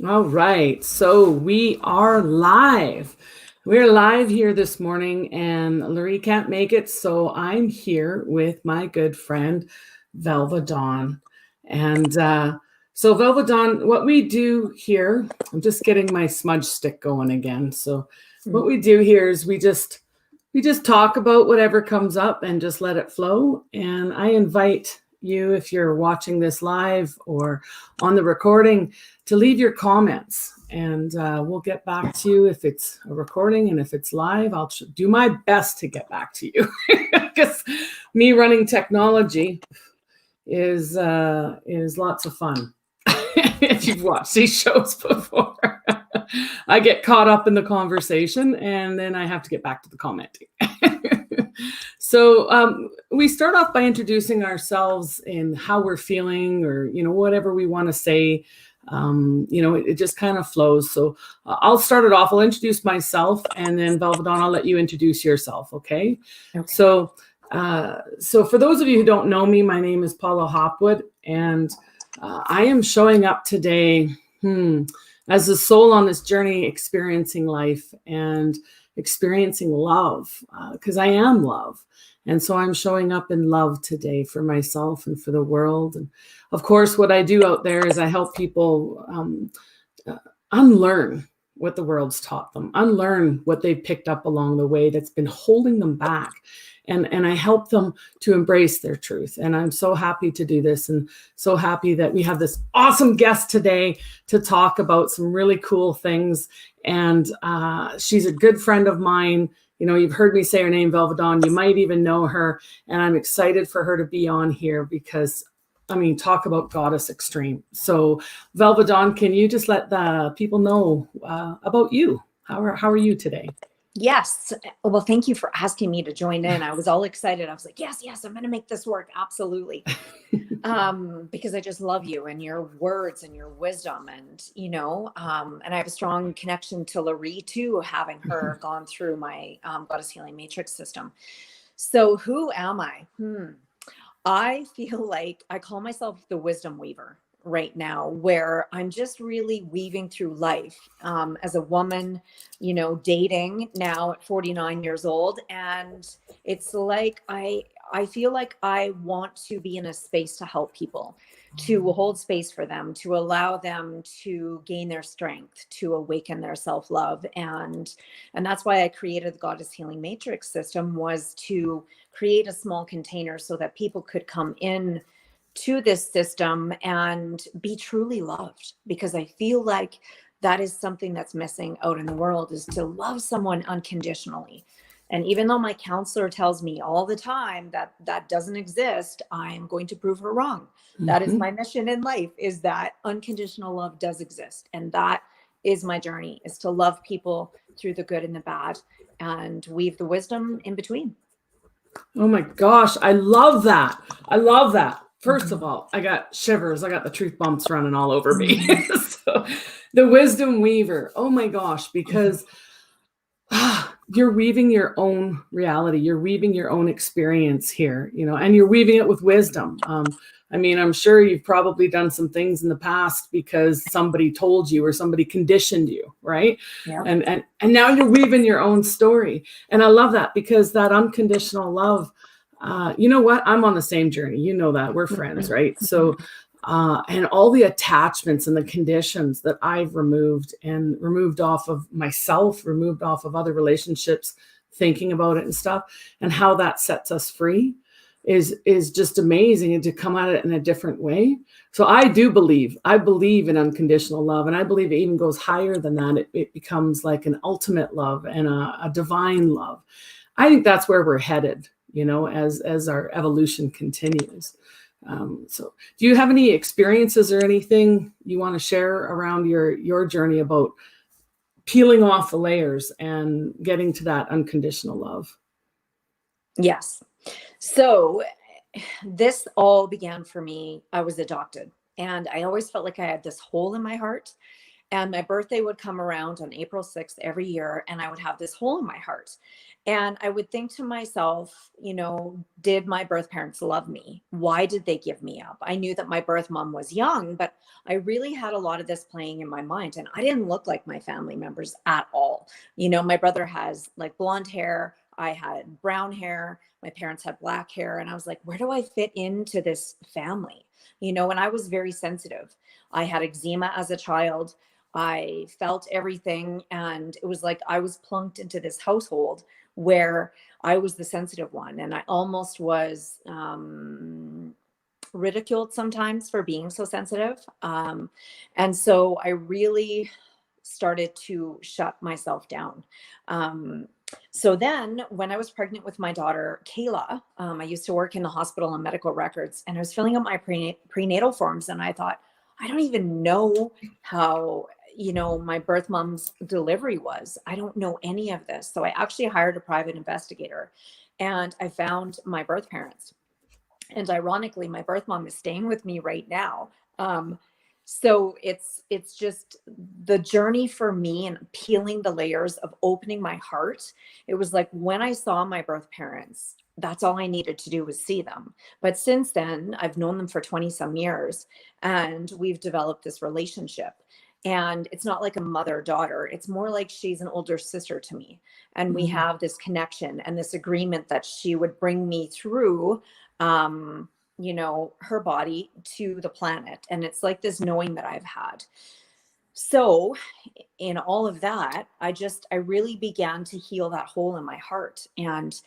All right. So we are live. We're live here this morning, and Loree can't make it. So I'm here with my good friend, Velva Dawn. And so, Velva Dawn, what we do here, I'm just getting my smudge stick going again. So, what we do here is we just talk about whatever comes up and just let it flow. And I invite you, if you're watching this live or on the recording, to leave your comments, and we'll get back to you if it's a recording, and if it's live, I'll do my best to get back to you because me running technology is lots of fun. If you've watched these shows before, I get caught up in the conversation and then I have to get back to the commenting. So we start off by introducing ourselves and how we're feeling, or whatever we want to say. It just kind of flows. So I'll start it off. I'll introduce myself, and then Velva Dawn, I'll let you introduce yourself. Okay. So for those of you who don't know me, my name is Paula Hopwood, and I am showing up today as a soul on this journey, experiencing life and experiencing love, because I am love. And so I'm showing up in love today for myself and for the world. And of course, what I do out there is I help people unlearn what the world's taught them, unlearn what they've picked up along the way that's been holding them back. And I help them to embrace their truth. And I'm so happy to do this, and so happy that we have this awesome guest today to talk about some really cool things. And she's a good friend of mine. You've heard me say her name, Velva Dawn. You might even know her. And I'm excited for her to be on here because, talk about goddess extreme. So Velva Dawn, can you just let the people know about you? How are you today? Yes. Well, thank you for asking me to join in. I was all excited. I was like, yes, I'm going to make this work. Absolutely. Because I just love you and your words and your wisdom, and I have a strong connection to Loree too, having her gone through my Goddess Healing Matrix system. So who am I? I feel like I call myself the wisdom weaver right now, where I'm just really weaving through life as a woman, dating now at 49 years old. And it's like, I feel like I want to be in a space to help people, to hold space for them, to allow them to gain their strength, to awaken their self-love. And that's why I created the Goddess Healing Matrix system, was to create a small container so that people could come in to this system and be truly loved, because I feel like that is something that's missing out in the world, is to love someone unconditionally. And even though my counselor tells me all the time that that doesn't exist, I'm going to prove her wrong. That is my mission in life, is that unconditional love does exist. And that is my journey, is to love people through the good and the bad and weave the wisdom in between. Oh my gosh, I love that. I love that. First of all, I got shivers. I got the truth bumps running all over me. So, the wisdom weaver. Oh my gosh, because you're weaving your own reality. You're weaving your own experience here, and you're weaving it with wisdom. I'm sure you've probably done some things in the past because somebody told you or somebody conditioned you, right? Yeah. And now you're weaving your own story. And I love that, because that unconditional love, you know what? I'm on the same journey. You know that. We're friends, right? So, and all the attachments and the conditions that I've removed off of myself, removed off of other relationships, thinking about it and stuff, and how that sets us free is just amazing, and to come at it in a different way. So I believe in unconditional love, and I believe it even goes higher than that. It becomes like an ultimate love and a divine love. I think that's where we're headed, as our evolution continues. So do you have any experiences or anything you want to share around your journey about peeling off the layers and getting to that unconditional love? Yes. So this all began for me. I was adopted, and I always felt like I had this hole in my heart. And my birthday would come around on April 6th every year, and I would have this hole in my heart. And I would think to myself, did my birth parents love me? Why did they give me up? I knew that my birth mom was young, but I really had a lot of this playing in my mind. And I didn't look like my family members at all. My brother has like blonde hair. I had brown hair. My parents had black hair. And I was like, where do I fit into this family? And I was very sensitive. I had eczema as a child. I felt everything. And it was like I was plunked into this household where I was the sensitive one. And I almost was ridiculed sometimes for being so sensitive. And so I really started to shut myself down. So then when I was pregnant with my daughter, Kayla, I used to work in the hospital on medical records, and I was filling out my prenatal forms. And I thought, I don't even know how, my birth mom's delivery was. I don't know any of this. So I actually hired a private investigator, and I found my birth parents. And ironically, my birth mom is staying with me right now. So it's just the journey for me and peeling the layers of opening my heart. It was like when I saw my birth parents, that's all I needed to do was see them. But since then, I've known them for 20 some years, and we've developed this relationship. And it's not like a mother-daughter. It's more like she's an older sister to me. And we have this connection and this agreement that she would bring me through her body to the planet. And it's like this knowing that I've had. So in all of that, I really began to heal that hole in my heart. And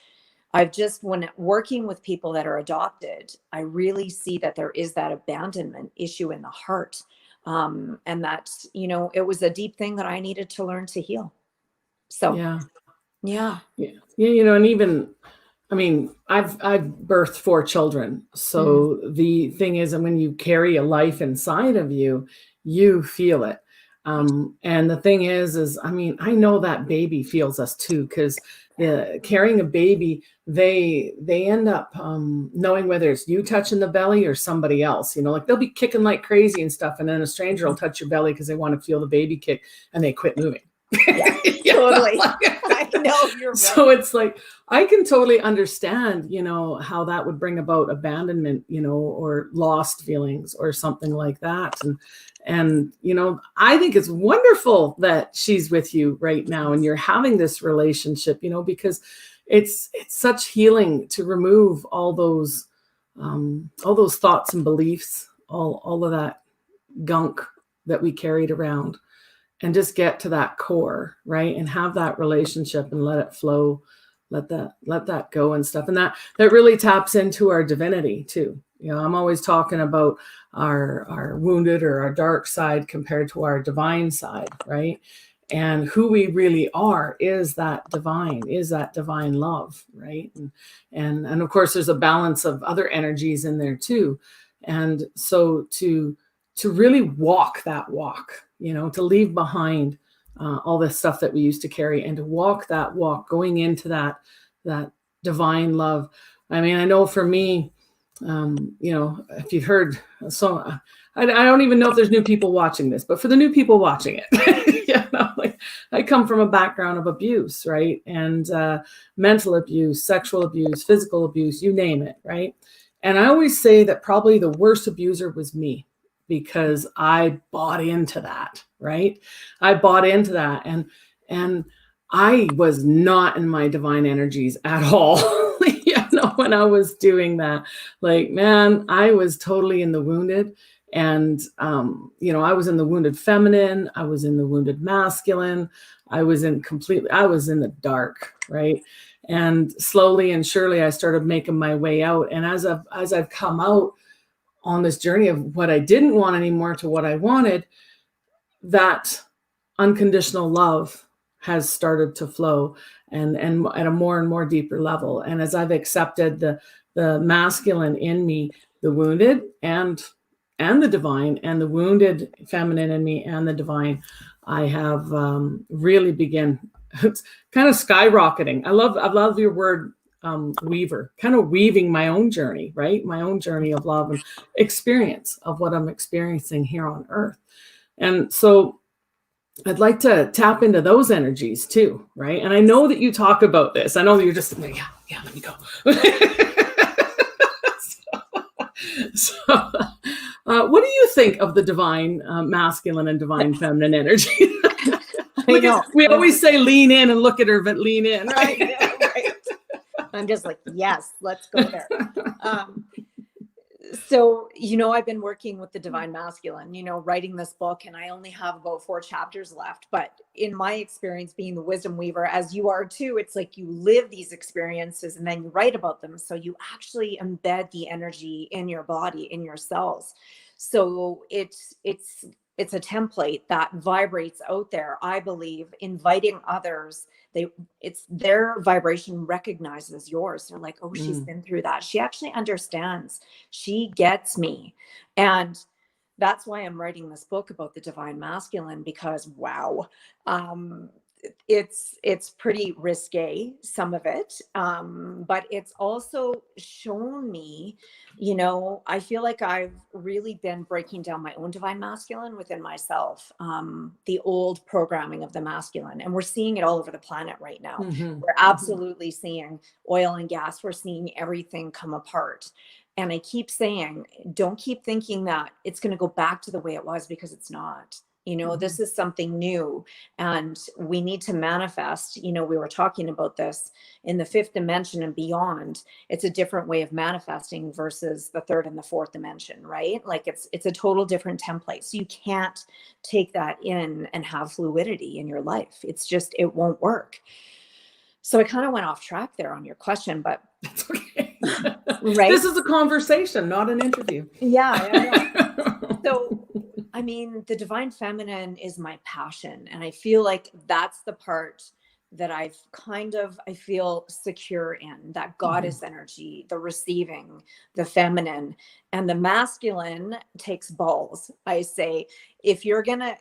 when working with people that are adopted, I really see that there is that abandonment issue in the heart. And that, it was a deep thing that I needed to learn to heal. So, yeah. And even, I mean, I've birthed 4 children. So the thing is, and when you carry a life inside of you, you feel it. And the thing is, I mean, I know that baby feels us too, because carrying a baby, they end up knowing whether it's you touching the belly or somebody else. Like they'll be kicking like crazy and stuff, and then a stranger will touch your belly because they want to feel the baby kick, and they quit moving. Yeah, totally. I know you're right. So it's like, I can totally understand, how that would bring about abandonment, or lost feelings or something like that. And, I think it's wonderful that she's with you right now and you're having this relationship, because it's such healing to remove all those thoughts and beliefs, all of that gunk that we carried around, and just get to that core, right? And have that relationship and let it flow, let that go and stuff. And that really taps into our divinity too. I'm always talking about our wounded or our dark side compared to our divine side, right? And who we really are is that divine love, right? And of course there's a balance of other energies in there too. And so to really walk that walk, to leave behind all this stuff that we used to carry, and to walk that walk going into that divine love. I mean, I know for me, if you've heard, so I don't even know if there's new people watching this, but for the new people watching it, I come from a background of abuse, right? And mental abuse, sexual abuse, physical abuse, you name it, right? And I always say that probably the worst abuser was me, because I bought into that, right? I bought into that, and I was not in my divine energies at all. When I was doing that, like, man, I was totally in the wounded. And, I was in the wounded feminine. I was in the wounded masculine. I was in the dark, right? And slowly and surely I started making my way out. And as I've come out on this journey of what I didn't want anymore to what I wanted, that unconditional love has started to flow, and at a more and more deeper level. And as I've accepted the masculine in me, the wounded and the divine, and the wounded feminine in me and the divine, I have really begun it's kind of skyrocketing. I love your word, weaver, kind of weaving my own journey, right? My own journey of love and experience of what I'm experiencing here on earth. And so I'd like to tap into those energies too, right? And I know that you talk about this. I know that you're just like, yeah, let me go. What do you think of the divine masculine and divine feminine energy? We always say lean in and look at her, but lean in, right? I know, right? I'm just like, yes, let's go there. So, I've been working with the divine masculine, writing this book, and I only have about 4 chapters left. But in my experience, being the wisdom weaver, as you are too, it's like you live these experiences and then you write about them. So you actually embed the energy in your body, in your cells. So it's a template that vibrates out there, I believe, inviting others. It's their vibration recognizes yours. They're like, oh, she's been through that. She actually understands. She gets me. And that's why I'm writing this book about the divine masculine, because wow, it's pretty risque, some of it, but it's also shown me, I feel like I've really been breaking down my own divine masculine within myself, the old programming of the masculine, and we're seeing it all over the planet right now. We're absolutely seeing oil and gas. We're seeing everything come apart. And I keep saying, don't keep thinking that it's going to go back to the way it was, because it's not. This is something new, and we need to manifest. We were talking about this in the 5th dimension and beyond. It's a different way of manifesting versus the 3rd and the 4th dimension, right? Like it's a total different template. So you can't take that in and have fluidity in your life. It's just, it won't work. So I kind of went off track there on your question, but that's okay. Right? This is a conversation, not an interview. Yeah, I know. So, I mean, the divine feminine is my passion. And I feel like that's the part that I feel secure in, that goddess energy, the receiving, the feminine. And the masculine takes balls. I say, if you're going to,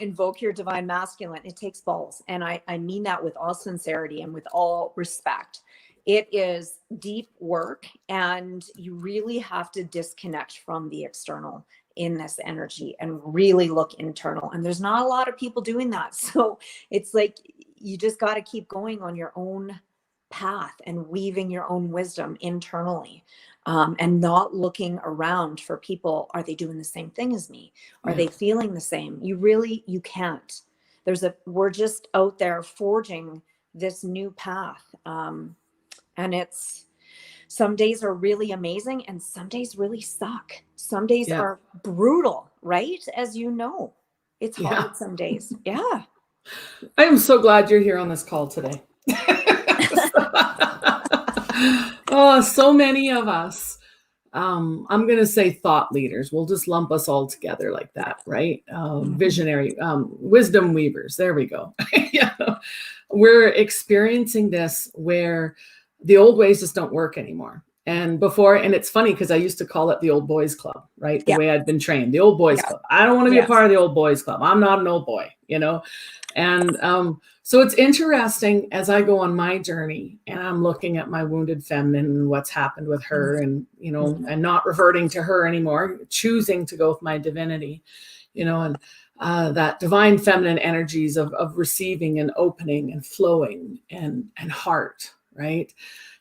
invoke your divine masculine, it takes balls. And I mean that with all sincerity and with all respect. It is deep work, and you really have to disconnect from the external in this energy and really look internal. And there's not a lot of people doing that. So it's like, you just got to keep going on your own path and weaving your own wisdom internally, and not looking around for people. Are they doing the same thing as me? Are they feeling the same? You can't. We're just out there forging this new path. And some days are really amazing and some days really suck. Some days are brutal, right? As you know, it's hard some days. Yeah. I am so glad you're here on this call today. Oh, so many of us, I'm going to say thought leaders. We'll just lump us all together like that, right? Visionary, wisdom weavers. There we go. We're experiencing this where the old ways just don't work anymore. And it's funny because I used to call it the old boys club, right? The way I'd been trained, the old boys club. I don't want to be a part of the old boys club. I'm not an old boy, And so it's interesting as I go on my journey and I'm looking at my wounded feminine and what's happened with her, and, and not reverting to her anymore, choosing to go with my divinity, and that divine feminine energies of receiving and opening and flowing and heart. Right.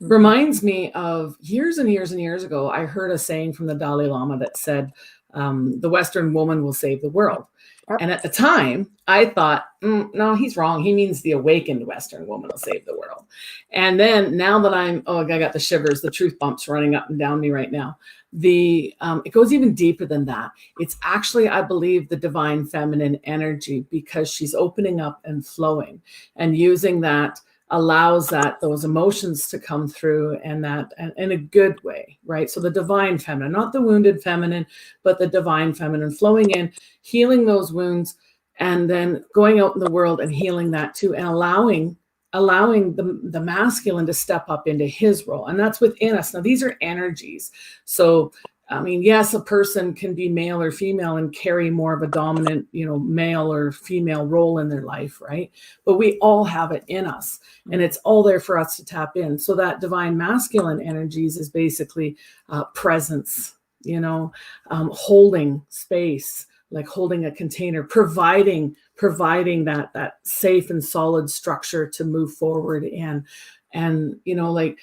Reminds me of years and years and years ago, I heard a saying from the Dalai Lama that said, the Western woman will save the world. And at the time I thought, no, he's wrong. He means the awakened Western woman will save the world. And then now that I got the shivers, the truth bumps running up and down me right now. It goes even deeper than that. It's actually, I believe, the divine feminine energy, because she's opening up and flowing and using that allows those emotions to come through, and that in a good way, right? So the divine feminine, not the wounded feminine, but the divine feminine flowing in, healing those wounds, and then going out in the world and healing that too, and allowing the masculine to step up into his role. And that's within us. Now, these are energies. So I mean, yes, a person can be male or female and carry more of a dominant, male or female role in their life, right? But we all have it in us, and it's all there for us to tap in. So that divine masculine energies is basically presence, holding space, like holding a container, providing that safe and solid structure to move forward. And like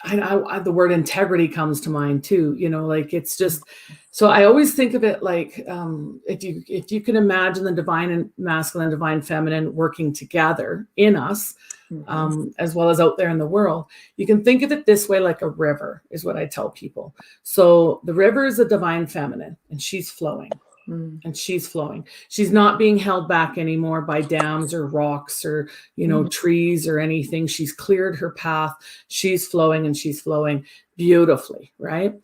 the word integrity comes to mind too, like it's just, so I always think of it like, if you can imagine the divine and masculine, divine feminine working together in us, as well as out there in the world, you can think of it this way, like a river is what I tell people. So the river is a divine feminine, and she's flowing. And she's flowing. She's not being held back anymore by dams or rocks or, trees or anything. She's cleared her path. She's flowing, and she's flowing beautifully, right?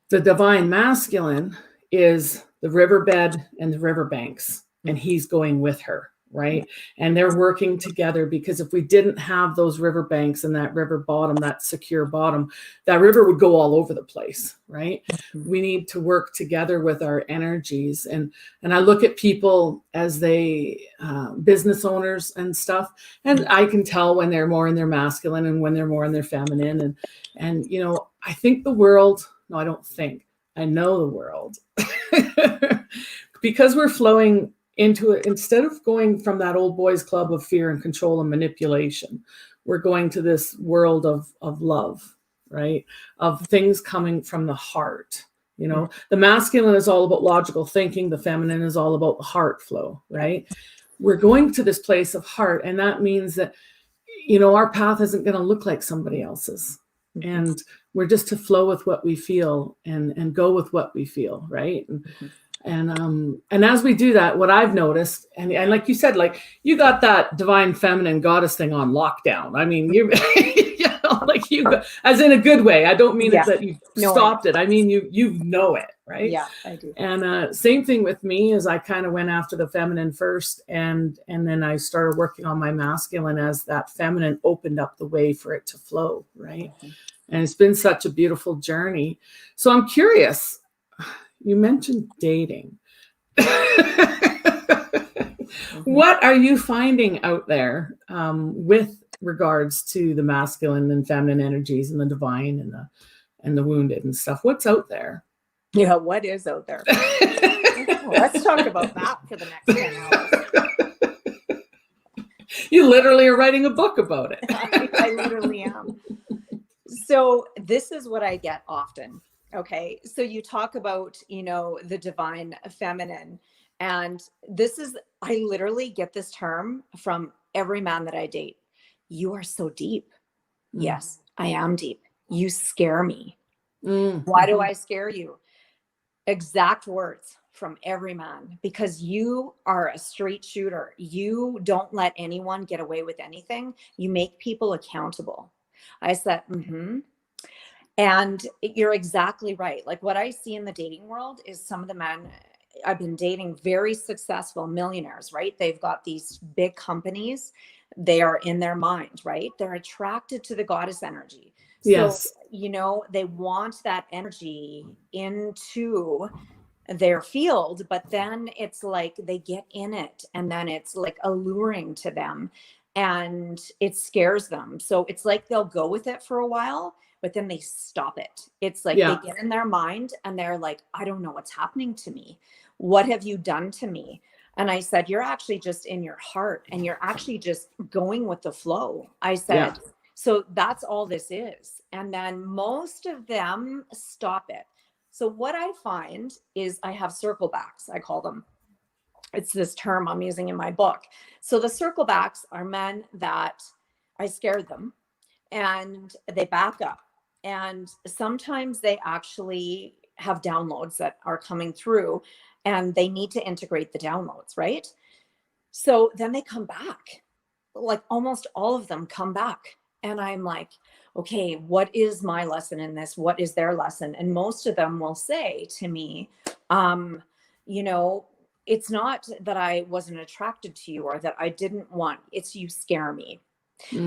The divine masculine is the riverbed and the riverbanks, and he's going with her, right? And they're working together, because if we didn't have those riverbanks and that river bottom, that secure bottom, that river would go all over the place, right? We need to work together with our energies. And I look at people as business owners and stuff, and I can tell when they're more in their masculine and when they're more in their feminine. And I think the world, no, I don't think, I know the world, because we're flowing into it. Instead of going from that old boys club of fear and control and manipulation, we're going to this world of love, right? Of things coming from the heart. The masculine is all about logical thinking. The feminine is all about the heart flow, right? We're going to this place of heart. And that means that, our path isn't going to look like somebody else's. And we're just to flow with what we feel and go with what we feel, right? And as we do that, what I've noticed, and like you said, like you got that divine feminine goddess thing on lockdown. I mean, as in a good way. I don't mean that you stopped it. I mean, you know it, right? Yeah, I do. And same thing with me, as I kind of went after the feminine first, and then I started working on my masculine as that feminine opened up the way for it to flow, right? And it's been such a beautiful journey. So I'm curious. You mentioned dating. What are you finding out there with regards to the masculine and feminine energies and the divine and the wounded and stuff? What's out there? Yeah, what is out there? Let's talk about that for the next 10 hours. You literally are writing a book about it. I literally am. So this is what I get often. Okay. So you talk about, the divine feminine, and I literally get this term from every man that I date. You are so deep. Yes, I am deep. You scare me. Why do I scare you? Exact words from every man, because you are a straight shooter. You don't let anyone get away with anything. You make people accountable. I said, And you're exactly right. Like what I see in the dating world is some of the men I've been dating, very successful millionaires, right? They've got these big companies. They are in their mind, right? They're attracted to the goddess energy. Yes. So, they want that energy into their field, but then it's like they get in it and then it's like alluring to them and it scares them. So it's like they'll go with it for a while, but then they stop it. It's like they get in their mind and they're like, I don't know what's happening to me. What have you done to me? And I said, you're actually just in your heart and you're actually just going with the flow. I said, so that's all this is. And then most of them stop it. So what I find is I have circle backs, I call them. It's this term I'm using in my book. So the circle backs are men that I scared them and they back up. And sometimes they actually have downloads that are coming through and they need to integrate the downloads, right? So then they come back, like almost all of them come back. And I'm like, okay, what is my lesson in this? What is their lesson? And most of them will say to me, it's not that I wasn't attracted to you or that I didn't want, it's you scare me.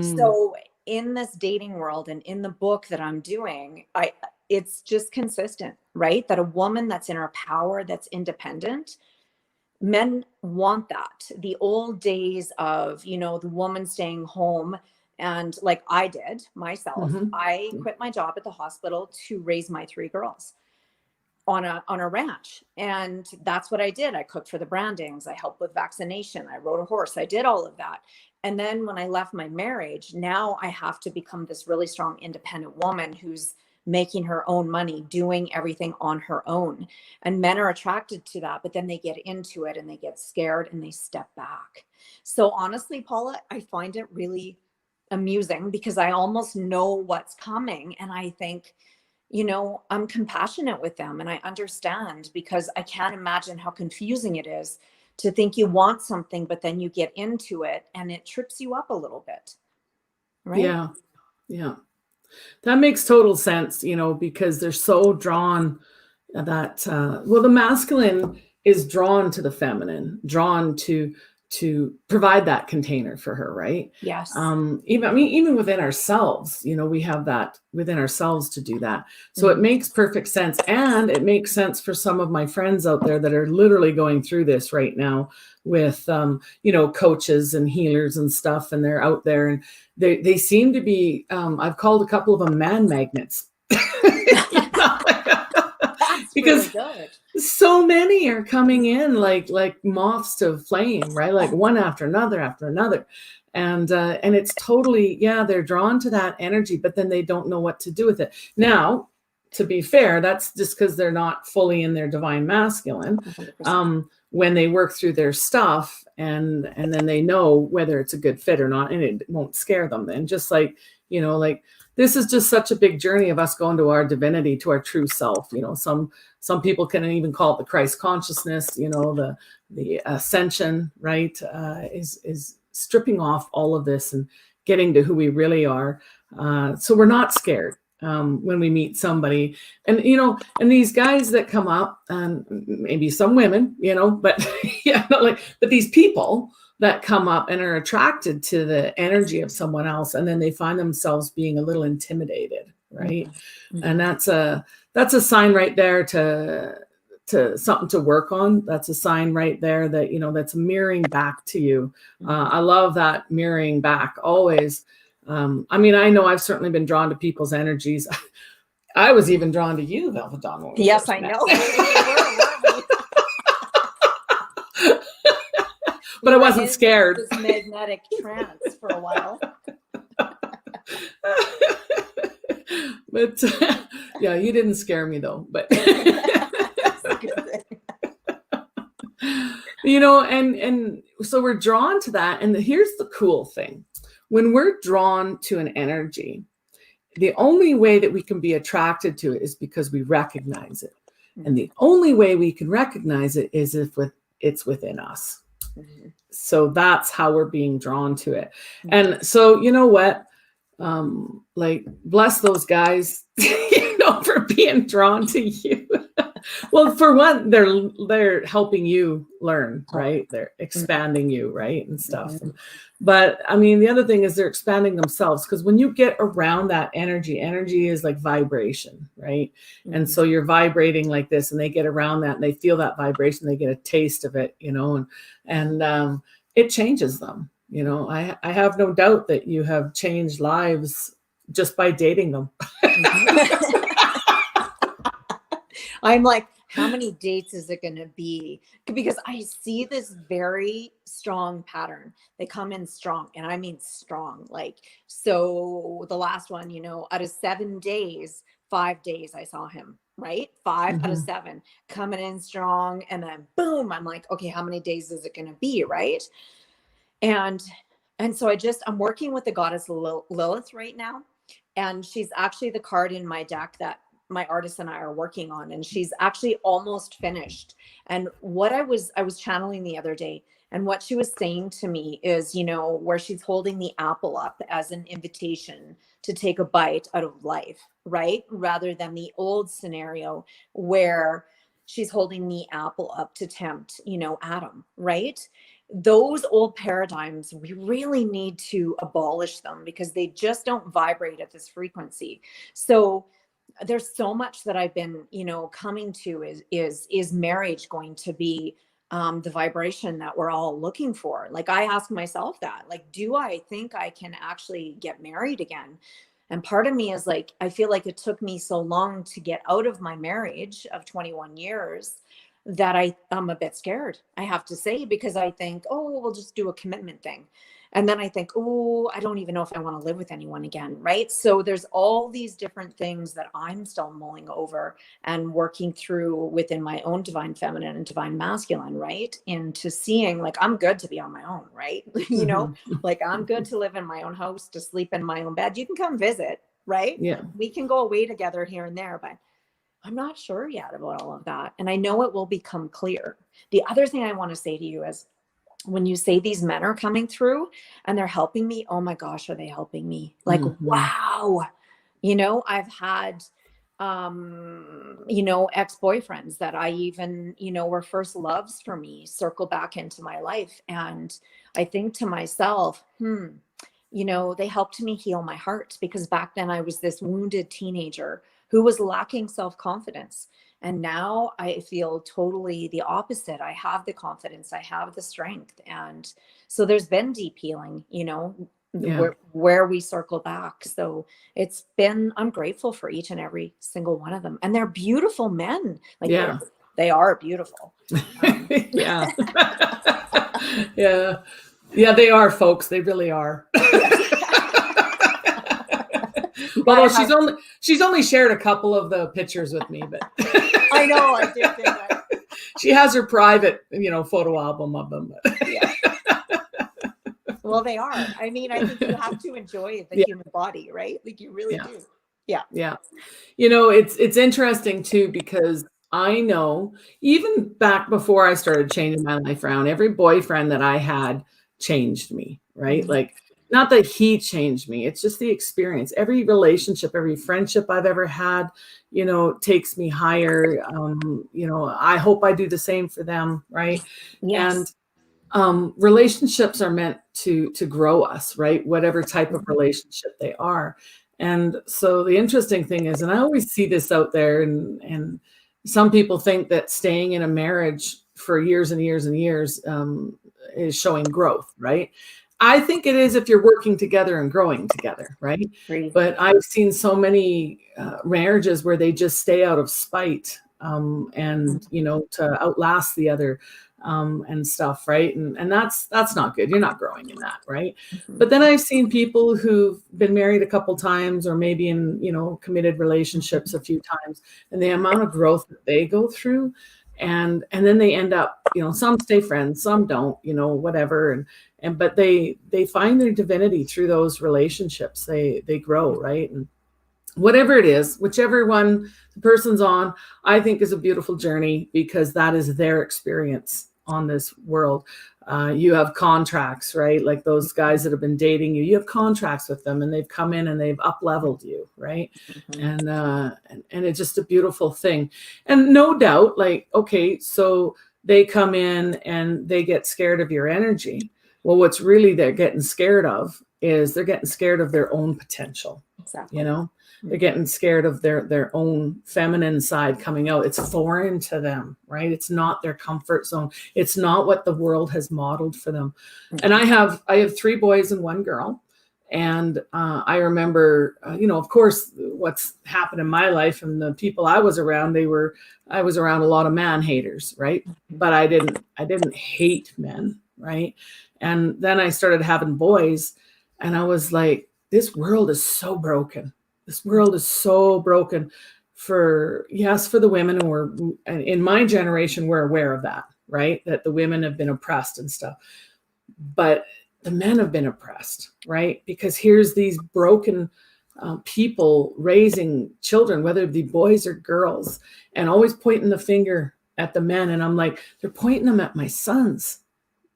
So in this dating world and in the book that I'm doing, it's just consistent, right? That a woman that's in her power, that's independent, men want that. The old days of, the woman staying home, and like I did myself, I quit my job at the hospital to raise my 3 girls. on a ranch. And that's what I did. I cooked for the brandings. I helped with vaccination. I rode a horse. I did all of that. And then when I left my marriage, now I have to become this really strong, independent woman who's making her own money, doing everything on her own. And men are attracted to that, but then they get into it and they get scared and they step back. So honestly, Paula, I find it really amusing because I almost know what's coming. And I think, I'm compassionate with them and I understand, because I can't imagine how confusing it is to think you want something, but then you get into it and it trips you up a little bit. Right? Yeah. Yeah. That makes total sense, because they're so drawn that, the masculine is drawn to the feminine, drawn to provide that container for her, right? Yes. Even within ourselves, we have that within ourselves to do that. So it makes perfect sense. And it makes sense for some of my friends out there that are literally going through this right now with, coaches and healers and stuff. And they're out there and they seem to be, I've called a couple of them man magnets. Because really good. So many are coming in like moths to flame, right? Like one after another. And it's totally, they're drawn to that energy, but then they don't know what to do with it. Now, to be fair, that's just because they're not fully in their divine masculine. When they work through their stuff and then they know whether it's a good fit or not, and it won't scare them. And just like, this is just such a big journey of us going to our divinity, to our true self. Some people can even call it the Christ consciousness, the ascension, right? Is stripping off all of this and getting to who we really are. So we're not scared when we meet somebody. And, and these guys that come up, maybe some women, but but these people that come up and are attracted to the energy of someone else, and then they find themselves being a little intimidated, right? Mm-hmm. And that's a sign right there to something to work on. That's a sign right there that, that's mirroring back to you. I love that mirroring back always. I know I've certainly been drawn to people's energies. I was even drawn to you, Velva Dawn. Yes, I know. But I wasn't scared. This magnetic trance for a while. But you didn't scare me though. But and so we're drawn to that. And here's the cool thing: when we're drawn to an energy, the only way that we can be attracted to it is because we recognize it. And the only way we can recognize it is if it's within us. Mm-hmm. So that's how we're being drawn to it. Mm-hmm. And so, you know what? Bless those guys, for being drawn to you. Well, for one, they're helping you learn, right? They're expanding you, right? And stuff. Mm-hmm. But the other thing is they're expanding themselves, because when you get around that energy is like vibration, right? Mm-hmm. And so you're vibrating like this, and they get around that and they feel that vibration, they get a taste of it, and it changes them. I have no doubt that you have changed lives just by dating them. I'm like, how many dates is it going to be? Because I see this very strong pattern. They come in strong, and I mean strong. So the last one, out of 7 days, 5 days I saw him, right? 5 out of 7 coming in strong. And then boom, I'm like, okay, how many days is it going to be? Right. And so I'm working with the goddess Lilith right now. And she's actually the card in my deck that my artist and I are working on, and she's actually almost finished. And what I was channeling the other day, and what she was saying to me is, where she's holding the apple up as an invitation to take a bite out of life, right? Rather than the old scenario where she's holding the apple up to tempt, Adam, right? Those old paradigms, we really need to abolish them, because they just don't vibrate at this frequency. So there's so much that I've been, coming to is marriage going to be the vibration that we're all looking for? I ask myself that, do I think I can actually get married again? And part of me is like, I feel like it took me so long to get out of my marriage of 21 years that I'm a bit scared, I have to say, because I think, oh, we'll just do a commitment thing. And then I think, oh, I don't even know if I want to live with anyone again. Right. So there's all these different things that I'm still mulling over and working through within my own divine feminine and divine masculine. Right. Into seeing like, I'm good to be on my own. Right. You know, like I'm good to live in my own house, to sleep in my own bed. You can come visit. Right. Yeah. We can go away together here and there, but I'm not sure yet about all of that. And I know it will become clear. The other thing I want to say to you is, when you say these men are coming through and they're helping me, oh my gosh, are they helping me? Like, wow. You know, I've had, you know, ex-boyfriends that I even, you know, were first loves for me circle back into my life. And I think to myself, you know, they helped me heal my heart, because back then I was this wounded teenager who was lacking self-confidence. And now I feel totally the opposite. I have the confidence, I have the strength. And so there's been deep healing, you know, where we circle back. So it's been, I'm grateful for each and every single one of them. And they're beautiful men. Like they are beautiful. Yeah. Yeah, they are, folks. They really are. Although she's only shared a couple of the pictures with me, but I know I did that. She has her private, you know, photo album of them. Yeah. Well, they are. I mean, I think you have to enjoy the human body, right? Like you really do. Yeah. Yeah. You know, it's interesting too, because I know even back before I started changing my life around, every boyfriend that I had changed me, right? Like, not that he changed me. It's just the experience. Every relationship, every friendship I've ever had, you know, takes me higher. You know, I hope I do the same for them. Right. Yes. And relationships are meant to grow us, right? Whatever type of relationship they are. And so the interesting thing is, and I always see this out there, and some people think that staying in a marriage for years and years and years is showing growth, right? I think it is if you're working together and growing together, right? But I've seen so many marriages where they just stay out of spite and, you know, to outlast the other and stuff, right? And that's not good. You're not growing in that, right? But then I've seen people who've been married a couple times, or maybe in, you know, committed relationships a few times, and the amount of growth that they go through. And then they end up, you know, some stay friends, some don't, you know, whatever. But they find their divinity through those relationships. They grow, right? And whatever it is, whichever one the person's on, I think is a beautiful journey, because that is their experience on this world. You have contracts, right? Like those guys that have been dating you, you have contracts with them, and they've come in and they've up-leveled you, right? And it's just a beautiful thing. And no doubt, like, okay, so they come in and they get scared of your energy. Well, what's really they're getting scared of is they're getting scared of their own potential. Exactly. You know, they're getting scared of their own feminine side coming out. It's foreign to them, right? It's not their comfort zone. It's not what the world has modeled for them. And I have 3 boys and 1 girl. And I remember, you know, of course, what's happened in my life and the people I was around, I was around a lot of man haters, right? But I didn't hate men, right? And then I started having boys, and I was like, this world is so broken. This world is so broken for the women. And in my generation, we're aware of that, right? That the women have been oppressed and stuff. But the men have been oppressed, right? Because here's these broken people raising children, whether it be boys or girls, and always pointing the finger at the men. And I'm like, they're pointing them at my sons.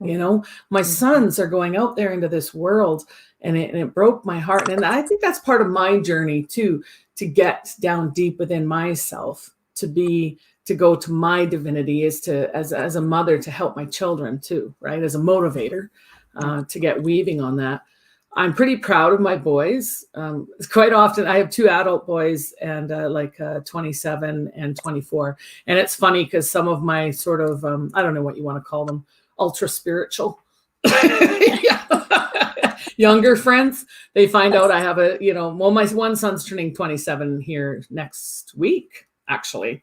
You know, my sons are going out there into this world, and it broke my heart. And I think that's part of my journey too, to get down deep within myself, to go to my divinity, is to, as a mother, to help my children too, right? As a motivator, to get weaving on that. I'm pretty proud of my boys. Quite often I have 2 adult boys, and 27 and 24. And it's funny because some of my sort of, I don't know what you want to call them, ultra spiritual. younger friends, they find out I have well, my one son's turning 27 here next week, actually.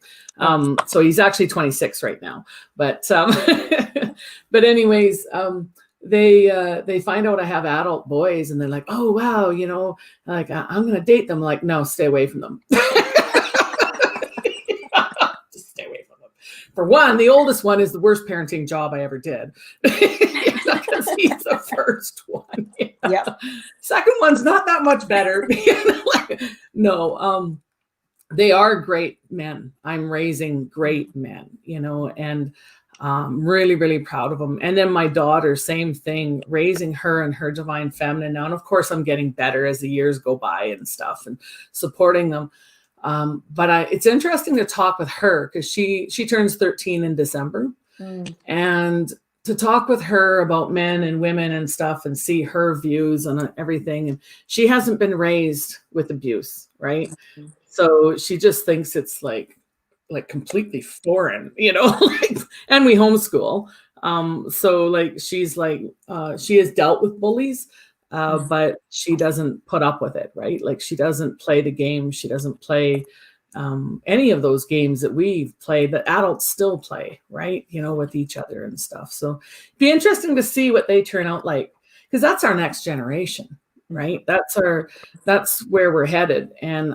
So he's actually 26 right now. But but anyways, they find out I have adult boys, and they're like, oh wow, like I'm gonna date them. Like, no, stay away from them. Just stay away from them. For one, the oldest one is the worst parenting job I ever did. Because he's the first one. Yep. Second one's not that much better. No, they are great men. I'm raising great men, and really, really proud of them. And then my daughter, same thing, raising her and her divine feminine now. And of course, I'm getting better as the years go by and stuff, and supporting them. But it's interesting to talk with her because she turns 13 in December, and to talk with her about men and women and stuff, and see her views on everything. And she hasn't been raised with abuse, right? So she just thinks it's like completely foreign, and we homeschool. So like, she's like, she has dealt with bullies, but she doesn't put up with it, right? Like, she doesn't play the game. She doesn't play any of those games that we play that adults still play, right? With each other and stuff. So it'd be interesting to see what they turn out like, because that's our next generation, right? That's where we're headed. And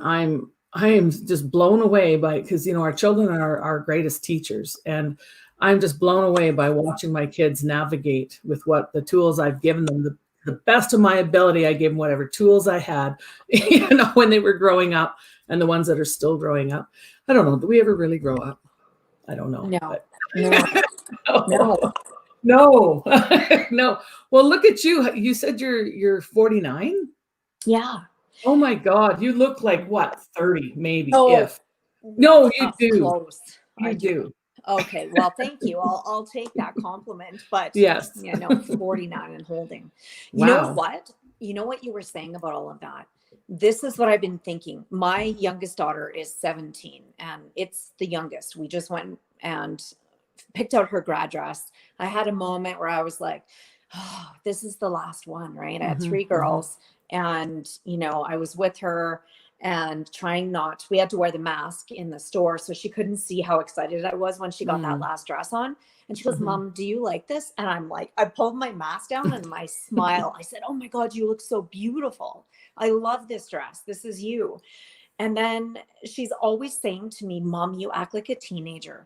I am just blown away by, because, our children are our greatest teachers. And I'm just blown away by watching my kids navigate with what the tools I've given them, the best of my ability. I gave them whatever tools I had, when they were growing up, and the ones that are still growing up. I don't know. Do we ever really grow up? I don't know. No. No. Well, look at you. You said you're 49? Yeah. Oh my God. You look like what? 30 maybe. Oh, No, you do. Close. You do. Okay. Well, thank you. I'll take that compliment, but yes. 49 and holding. Wow. You know what? You know what you were saying about all of that? This is what I've been thinking. My youngest daughter is 17, and it's the youngest. We just went and picked out her grad dress. I had a moment where I was like, oh, this is the last one, right? I had 3 girls, and, I was with her and we had to wear the mask in the store, so she couldn't see how excited I was when she got that last dress on. And she goes, Mom, do you like this? And I'm like, I pulled my mask down and my smile. I said, oh my God, you look so beautiful. I love this dress. This is you. And then she's always saying to me, Mom, you act like a teenager.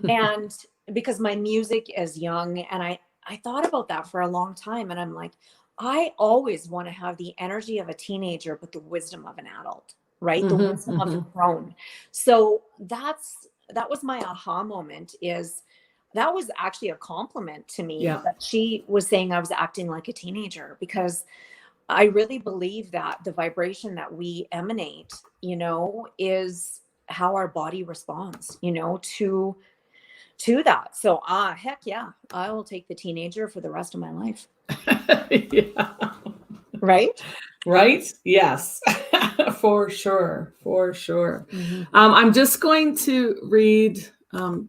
And because my music is young, and I thought about that for a long time. And I'm like, I always want to have the energy of a teenager, but the wisdom of an adult, right? The wisdom of a grown. So that was my aha moment. That was actually a compliment to me that she was saying I was acting like a teenager, because I really believe that the vibration that we emanate, is how our body responds, to that. So, heck yeah, I will take the teenager for the rest of my life. Yeah. Right? Right? Yes, for sure. I'm just going to read,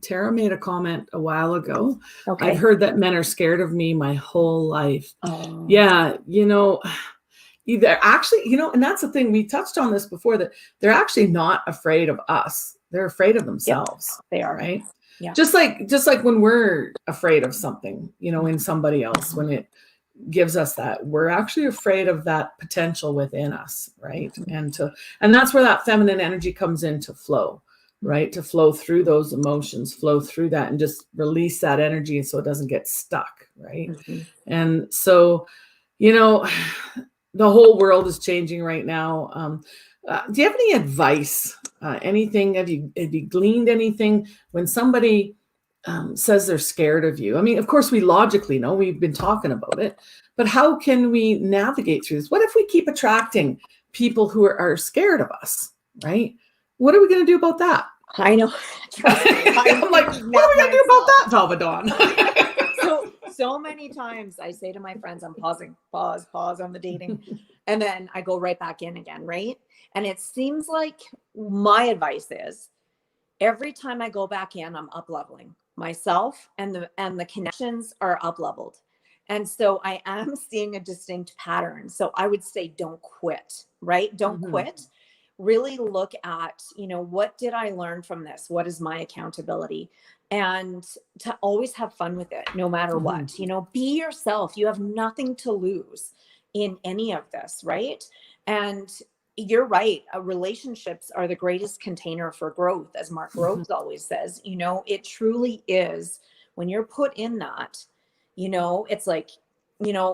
Tara made a comment a while ago. Okay. I've heard that men are scared of me my whole life. Oh. Yeah, they're actually, and that's the thing, we touched on this before, that they're actually not afraid of us. They're afraid of themselves. Yep, they are. Right? Yeah. Just like when we're afraid of something, in somebody else, when it gives us that, we're actually afraid of that potential within us, right? And that's where that feminine energy comes in to flow, right? To flow through those emotions, flow through that, and just release that energy so it doesn't get stuck, right? And so, the whole world is changing right now. Do you have any advice? Anything? Have you gleaned anything when somebody says they're scared of you? I mean, of course, we logically know, we've been talking about it, but how can we navigate through this? What if we keep attracting people who are scared of us, right? What are we going to do about that? I know. I'm like, what are we going to do about that, Velva Dawn? So many times I say to my friends, I'm pausing, pause on the dating. And then I go right back in again, right? And it seems like my advice is every time I go back in, I'm up leveling myself, and the connections are up leveled. And so I am seeing a distinct pattern. So I would say don't quit, right? Don't quit. Really look at, what did I learn from this? What is my accountability? And to always have fun with it, no matter what, be yourself. You have nothing to lose in any of this, right? And you're right. Relationships are the greatest container for growth, as Mark Groves always says. It truly is. When you're put in that, it's like,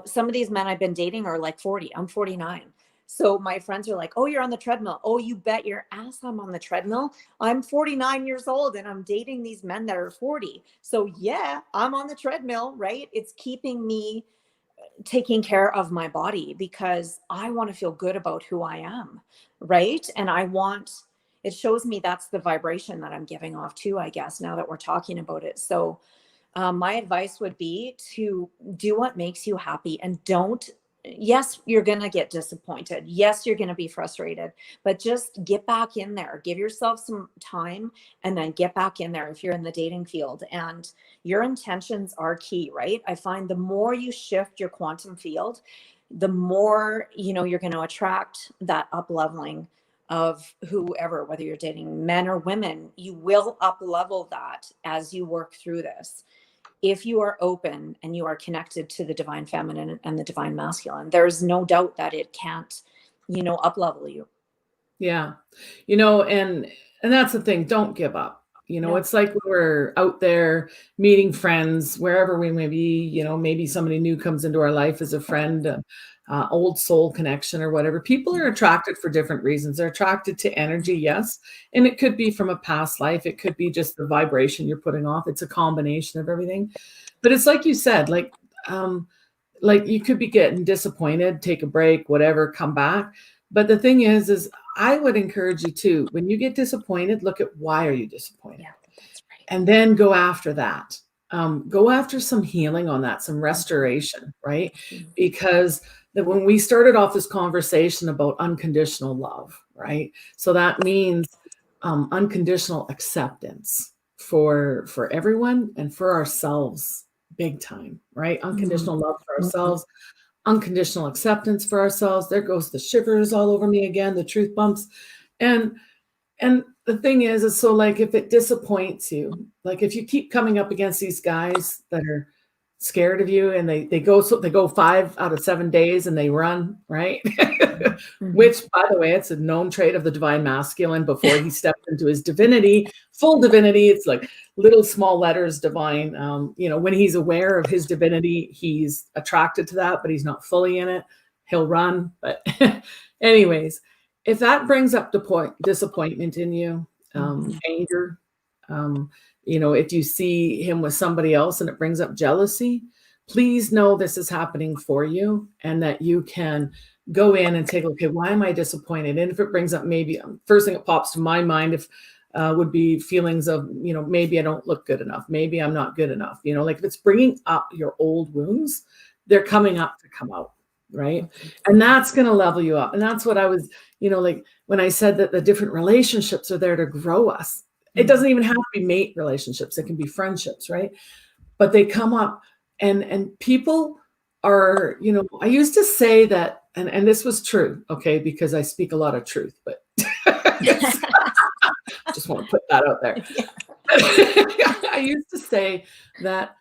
some of these men I've been dating are like 40. I'm 49. So my friends are like, oh, you're on the treadmill. Oh, you bet your ass I'm on the treadmill. I'm 49 years old and I'm dating these men that are 40. So yeah, I'm on the treadmill, right? It's keeping me taking care of my body because I want to feel good about who I am, right? And it shows me that's the vibration that I'm giving off too, I guess, now that we're talking about it. So my advice would be to do what makes you happy and yes, you're going to get disappointed. Yes, you're going to be frustrated, but just get back in there. Give yourself some time and then get back in there if you're in the dating field. And your intentions are key, right? I find the more you shift your quantum field, the more, you're going to attract that up leveling of whoever, whether you're dating men or women. You will up level that as you work through this. If you are open and you are connected to the divine feminine and the divine masculine, there's no doubt that it can't, up level you. Yeah. And that's the thing. Don't give up. It's like we're out there meeting friends, wherever we may be, maybe somebody new comes into our life as a friend, old soul connection or whatever. People are attracted for different reasons. They're attracted to energy. Yes. And it could be from a past life. It could be just the vibration you're putting off. It's a combination of everything. But it's like you said, like you could be getting disappointed, take a break, whatever, come back. But the thing is I would encourage you to, when you get disappointed, look at why are you disappointed? Yeah, that's right. And then go after that. Go after some healing on that, some restoration, right? Because when we started off this conversation about unconditional love, right? So that means unconditional acceptance for everyone and for ourselves, big time, right? Unconditional love for ourselves, unconditional acceptance for ourselves. There goes the shivers all over me again, the truth bumps. And the thing is so like if it disappoints you, like if you keep coming up against these guys that are scared of you and they go 5 out of 7 days and they run, right? Which, by the way, it's a known trait of the divine masculine before he steps into his divinity, full divinity. It's like little small letters divine. When he's aware of his divinity, he's attracted to that, but he's not fully in it. He'll run. But anyways, if that brings up disappointment in you, anger, if you see him with somebody else and it brings up jealousy, please know this is happening for you and that you can go in and take, okay, why am I disappointed? And if it brings up, maybe first thing that pops to my mind would be feelings of, maybe I don't look good enough. Maybe I'm not good enough. Like if it's bringing up your old wounds, they're coming up to come out. Right. And that's going to level you up. And that's what I was, like when I said that the different relationships are there to grow us. It doesn't even have to be mate relationships. It can be friendships, right? But they come up and people are, I used to say that, and this was true, okay, because I speak a lot of truth, but just want to put that out there. I used to say that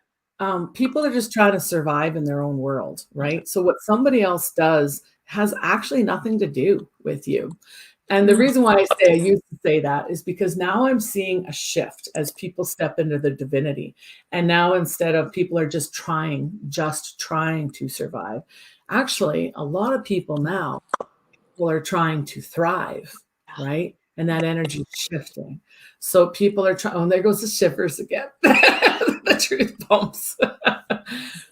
people are just trying to survive in their own world, right? So what somebody else does has actually nothing to do with you. And the reason why I used to say that is because now I'm seeing a shift as people step into the divinity. And now instead of people are just trying to survive, actually, a lot of people now are trying to thrive, right? And that energy is shifting. So people are trying, there goes the shivers again, the truth bumps.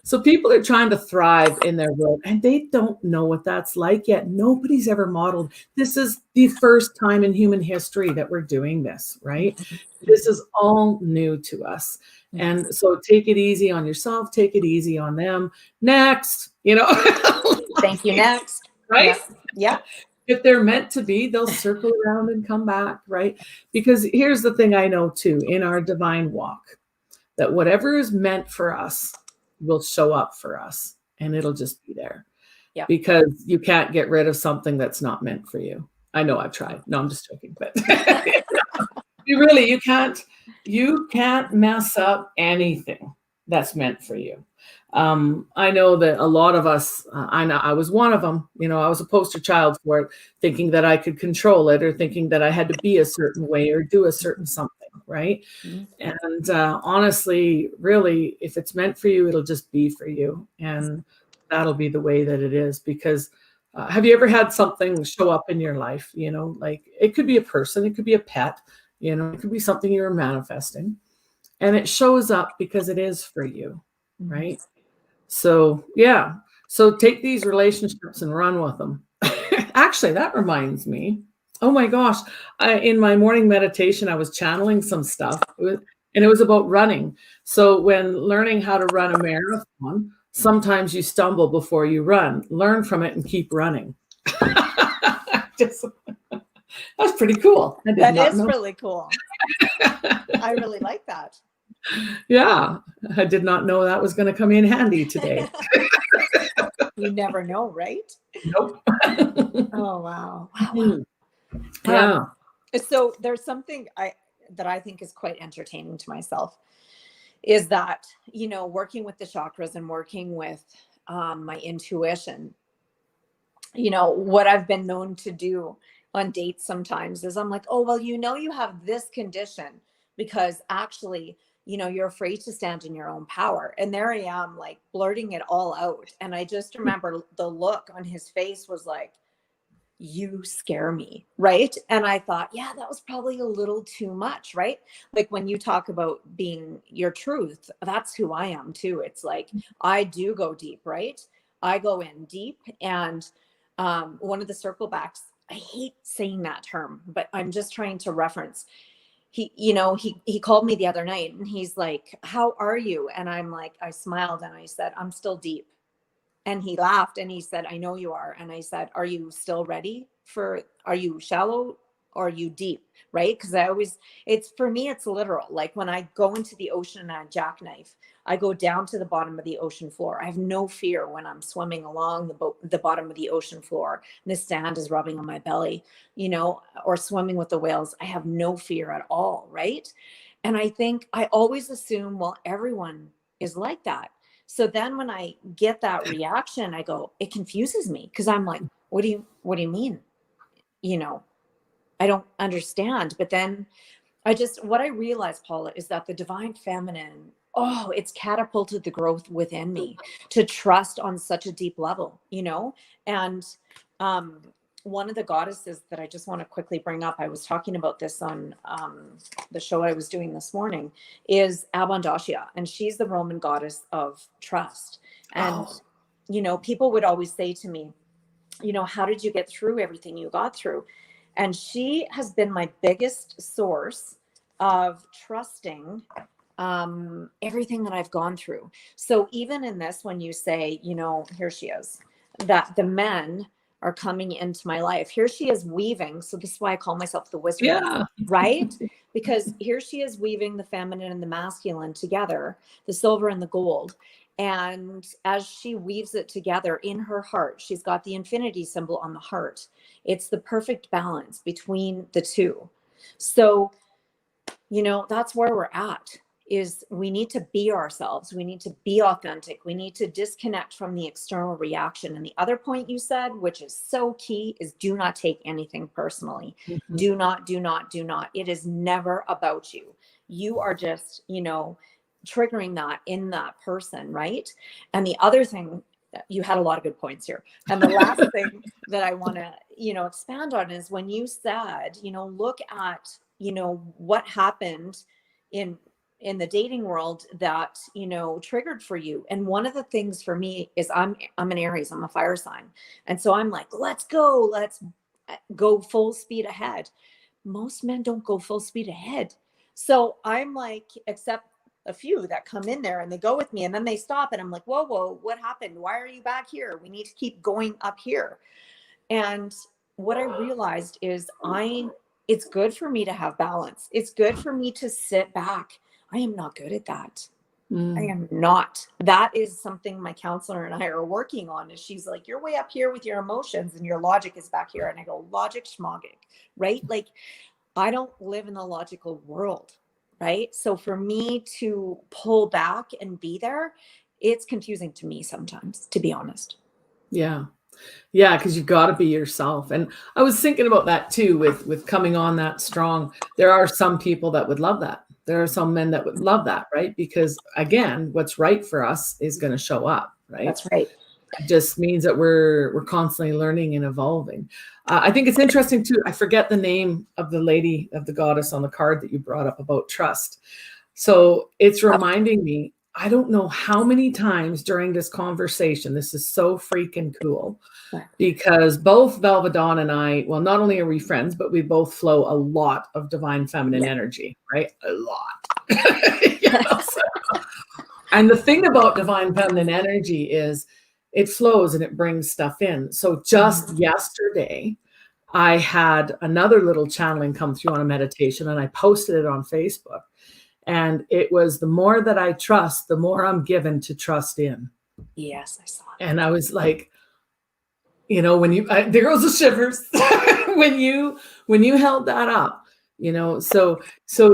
So people are trying to thrive in their world and they don't know what that's like yet. Nobody's ever modeled. This is the first time in human history that we're doing this, right? This is all new to us. And so take it easy on yourself, take it easy on them. Next, Thank you. Next. Right? Yeah. If they're meant to be, they'll circle around and come back, right? Because here's the thing I know too, in our divine walk, that whatever is meant for us will show up for us, and it'll just be there. Yeah. Because you can't get rid of something that's not meant for you. I know I've tried. No, I'm just joking, but you can't mess up anything that's meant for you. I know that a lot of us, I know I was one of them, I was a poster child for it, thinking that I could control it, or thinking that I had to be a certain way or do a certain something, right? Mm-hmm. And honestly, really, if it's meant for you, it'll just be for you. And that'll be the way that it is. Because have you ever had something show up in your life? Like it could be a person, it could be a pet, it could be something you're manifesting, and it shows up because it is for you, right? So, yeah. So take these relationships and run with them. Actually, that reminds me. Oh my gosh. In my morning meditation, I was channeling some stuff, and it was about running. So when learning how to run a marathon, sometimes you stumble before you run. Learn from it and keep running. That's pretty cool. That is really cool. I really like that. Yeah, I did not know that was going to come in handy today. You never know, right? Nope. Oh, wow. Yeah. So there's something that I think is quite entertaining to myself, is that, working with the chakras and working with my intuition, what I've been known to do on dates sometimes is I'm like, oh, well, you have this condition because actually, you're afraid to stand in your own power. And there I am, like blurting it all out. And I just remember the look on his face was like, you scare me, right? And I thought, yeah, that was probably a little too much, right? Like when you talk about being your truth, that's who I am too. It's like, I do go deep, right? I go in deep. And one of the circle backs, I hate saying that term, but I'm just trying to reference. He called me the other night and he's like, how are you? And I'm like, I smiled and I said, I'm still deep. And he laughed and he said, I know you are. And I said, are you still ready are you shallow or are you deep? Right? Because for me, it's literal. Like when I go into the ocean and I jackknife, I go down to the bottom of the ocean floor. I have no fear when I'm swimming along the bottom of the ocean floor and the sand is rubbing on my belly, or swimming with the whales. I have no fear at all. Right? And I think I always assume, well, everyone is like that. So then when I get that reaction, I go, it confuses me because I'm like, what do you mean? I don't understand. But then what I realized, Paula, is that the divine feminine, it's catapulted the growth within me to trust on such a deep level, and one of the goddesses that I just want to quickly bring up, I was talking about this on the show I was doing this morning, is Abondashia, and she's the Roman goddess of trust. And, people would always say to me, how did you get through everything you got through? And she has been my biggest source of trusting everything that I've gone through. So even in this, when you say, here she is, that the men are coming into my life. Here she is weaving. So this is why I call myself the wizard, right? Because here she is weaving the feminine and the masculine together, the silver and the gold. And as she weaves it together in her heart, she's got the infinity symbol on the heart. It's the perfect balance between the two. So, that's where we're at. Is we need to be ourselves. We need to be authentic. We need to disconnect from the external reaction. And the other point you said, which is so key, is do not take anything personally. Mm-hmm. Do not. It is never about you. You are just, triggering that in that person, right? And the other thing, you had a lot of good points here. And the last thing that I want to, expand on is when you said, look at, what happened in the dating world that, triggered for you. And one of the things for me is I'm an Aries, I'm a fire sign. And so I'm like, let's go full speed ahead. Most men don't go full speed ahead. So I'm like, except a few that come in there and they go with me and then they stop and I'm like, whoa, what happened? Why are you back here? We need to keep going up here. And what I realized is it's good for me to have balance. It's good for me to sit back. I am not good at that. I am not. That is something my counselor and I are working on. Is she's like, you're way up here with your emotions and your logic is back here. And I go, logic schmogic, right? Like, I don't live in the logical world, right? So for me to pull back and be there, it's confusing to me sometimes, to be honest. Yeah. Yeah, because you've got to be yourself. And I was thinking about that too, with coming on that strong. There are some people that would love that. There are some men that would love that, right? Because again, what's right for us is going to show up, right? That's right. It just means that we're constantly learning and evolving. I think it's interesting too. I forget the name of the lady, of the goddess on the card that you brought up about trust. So it's reminding me, I don't know how many times during this conversation, this is so freaking cool, because both Velva Dawn and I, well, not only are we friends, but we both flow a lot of divine feminine energy, right? A lot. You know, so. And the thing about divine feminine energy is it flows and it brings stuff in. So just yesterday, I had another little channeling come through on a meditation, and I posted it on Facebook. And it was, the more that I trust, the more I'm given to trust in. Yes, I saw it. And I was like, you know, when there goes the shivers when you held that up, you know. So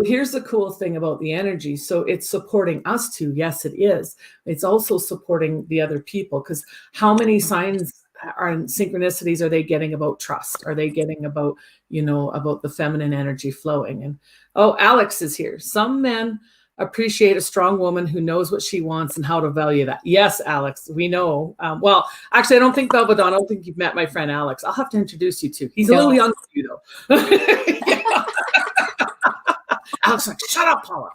here's the cool thing about the energy. So it's supporting us too. Yes, it is. It's also supporting the other people, because how many signs and synchronicities are they getting about trust? Are they getting about, you know, about the feminine energy flowing? And oh, Alex is here. Some men appreciate a strong woman who knows what she wants and how to value that. Yes, Alex, we know. Well, actually, I don't think, Velva Dawn, I don't think you've met my friend Alex. I'll have to introduce you to. He's a little younger than you, though. Alex, like, shut up, Paula.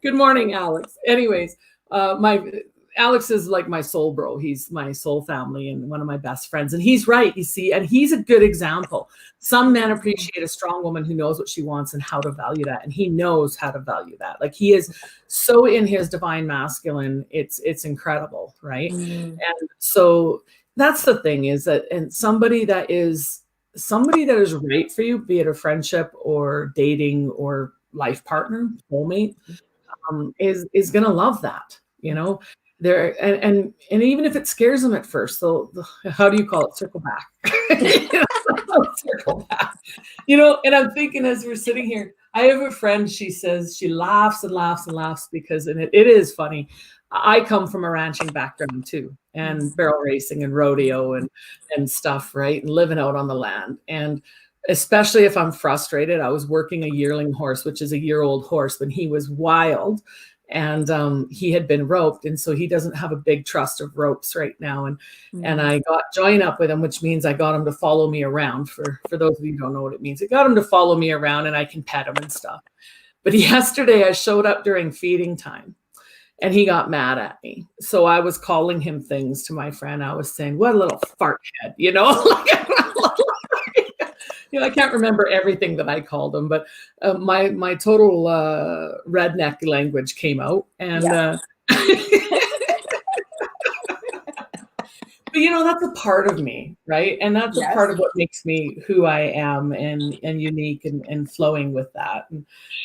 Good morning, Alex. Anyways, Alex is like my soul bro. He's my soul family and one of my best friends. And he's right, you see, and he's a good example. Some men appreciate a strong woman who knows what she wants and how to value that. And he knows how to value that. Like, he is so in his divine masculine. It's incredible, right? And so that's the thing, is that, and somebody that is right for you, be it a friendship or dating or life partner, soulmate, is going to love that, you know. There, and even if it scares them at first, so how do you call it? Circle back. Circle back. You know, and I'm thinking, as we're sitting here, I have a friend, she says she laughs and laughs and laughs because, and it is funny, I come from a ranching background too, and barrel racing and rodeo and stuff, right? And living out on the land. And especially if I'm frustrated, I was working a yearling horse, which is a year-old horse, when he was wild. And he had been roped, and so he doesn't have a big trust of ropes right now. And I got join up with him, which means I got him to follow me around. For those of you who don't know what it means, I got him to follow me around, and I can pet him and stuff. But yesterday I showed up during feeding time, and he got mad at me. So I was calling him things to my friend. I was saying, "What a little fart head," you know. You know, I can't remember everything that I called him, but my total redneck language came out, and but you know, that's a part of me, right? And that's a part of what makes me who I am, and unique and flowing with that.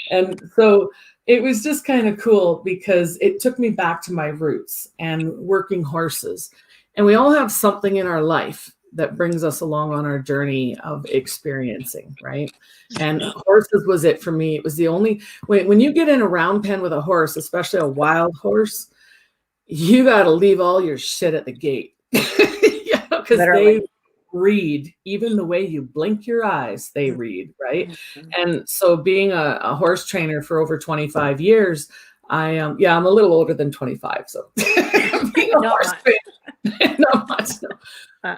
And so it was just kind of cool, because it took me back to my roots and working horses. And we all have something in our life that brings us along on our journey of experiencing, right? And horses was it for me. It was the only, when you get in a round pen with a horse, especially a wild horse, you got to leave all your shit at the gate. Because they read, even the way you blink your eyes, they read, right? And so being a horse trainer for over 25 years, I'm a little older than 25. So being a horse trainer, not much, no.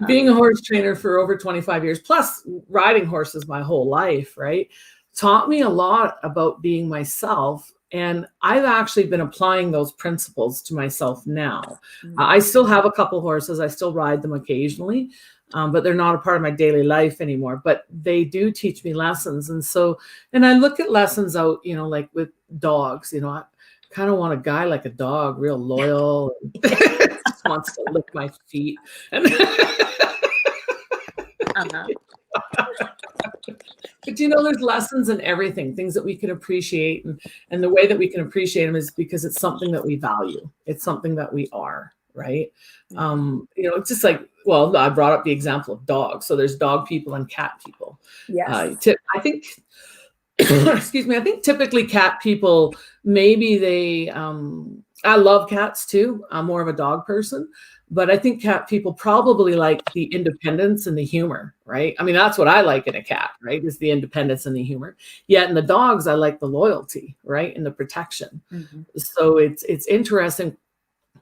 Being a horse trainer for over 25 years, plus riding horses my whole life, right, taught me a lot about being myself. And I've actually been applying those principles to myself now. I still have a couple horses. I still ride them occasionally, but they're not a part of my daily life anymore. But they do teach me lessons. And so, and I look at lessons out, you know, like with dogs, you know, I kind of want a guy like a dog, real loyal, and just wants to lick my feet. And But there's lessons in everything, things that we can appreciate. And the way that we can appreciate them is because it's something that we value. It's something that we are, right? It's just like, well, I brought up the example of dogs. So there's dog people and cat people. Yes. I think, excuse me, I think typically cat people, maybe I love cats too. I'm more of a dog person. But I think cat people probably like the independence and the humor, right? I mean, that's what I like in a cat, right? Is the independence and the humor. Yet in the dogs, I like the loyalty, right? And the protection. So it's interesting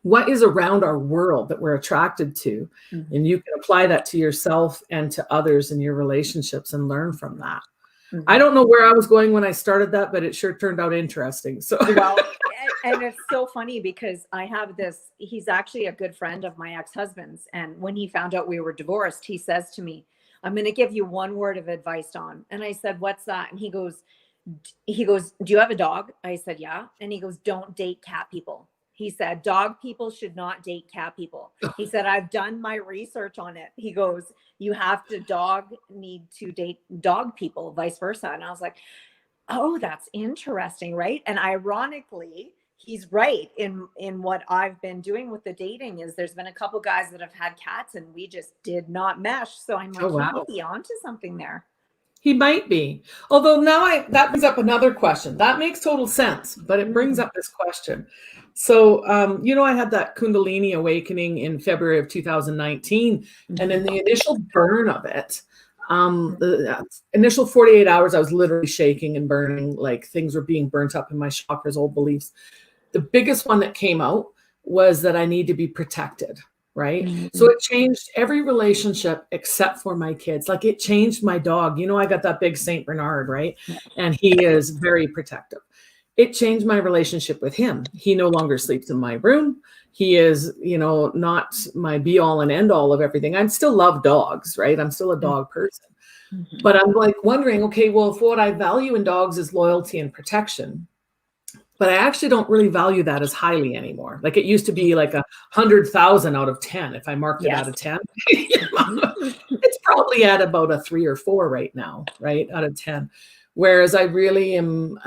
what is around our world that we're attracted to. And you can apply that to yourself and to others in your relationships and learn from that. I don't know where I was going when I started that, but it sure turned out interesting. So well, and it's so funny because I have this, he's actually a good friend of my ex-husband's. And when he found out we were divorced, he says to me, I'm going to give you one word of advice, Dawn. And I said, what's that? And he goes, do you have a dog? I said, yeah. And he goes, don't date cat people. He said, dog people should not date cat people. He said, I've done my research on it. He goes, dog need to date dog people, vice versa. And I was like, oh, that's interesting, right? And ironically, he's right in what I've been doing with the dating is there's been a couple guys that have had cats and we just did not mesh. So I'm like, oh, wow. He might be onto something there. He might be. Although now that brings up another question. That makes total sense, but it brings up this question. So, I had that Kundalini awakening in February of 2019. And in the initial burn of it, the initial 48 hours, I was literally shaking and burning, like things were being burnt up in my chakras, old beliefs. The biggest one that came out was that I need to be protected. Right. So it changed every relationship except for my kids. Like it changed my dog. I got that big Saint Bernard, right? And he is very protective. It changed my relationship with him. He no longer sleeps in my room. He is, not my be all and end all of everything. I still love dogs, right? I'm still a dog person. But I'm like wondering, okay, well, if what I value in dogs is loyalty and protection, but I actually don't really value that as highly anymore. Like it used to be like 100,000 out of 10. If I marked it out of 10, it's probably at about a 3 or 4 right now, right? Out of 10. Whereas I really am,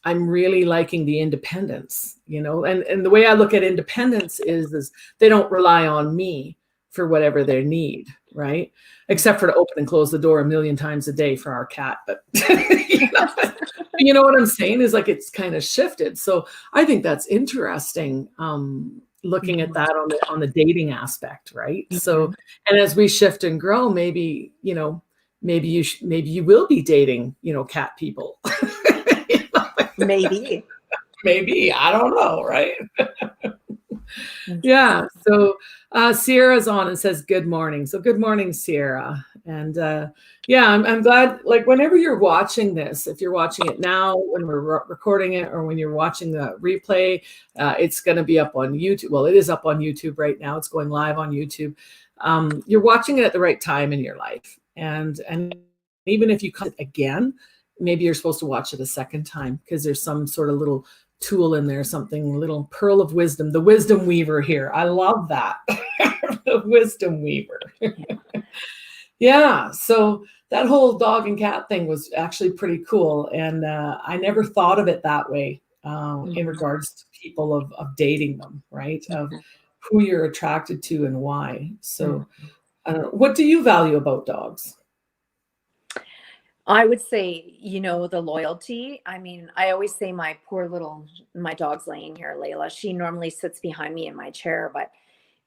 I'm really liking the independence, and the way I look at independence is they don't rely on me for whatever they need, right? Except for to open and close the door a million times a day for our cat. But you know what I'm saying is like it's kind of shifted. So I think that's interesting. Looking at that on the dating aspect, right? So, and as we shift and grow, maybe maybe you will be dating cat people. Maybe I don't know, right? Yeah. So Sierra's on and says good morning. So good morning, Sierra. And I'm glad, like whenever you're watching this, if you're watching it now when we're recording it or when you're watching the replay, it's going to be up on YouTube. Well, it is up on YouTube right now. It's going live on YouTube. You're watching it at the right time in your life. And even if you come again, maybe you're supposed to watch it a second time because there's some sort of little tool in there, something, little pearl of wisdom, the wisdom weaver here. I love that. The wisdom weaver. Yeah. So that whole dog and cat thing was actually pretty cool. And I never thought of it that way in regards to people of dating them, right? Of who you're attracted to and why. So I don't know. What do you value about dogs? I would say, the loyalty. I mean, I always say my dog's laying here, Layla. She normally sits behind me in my chair. But,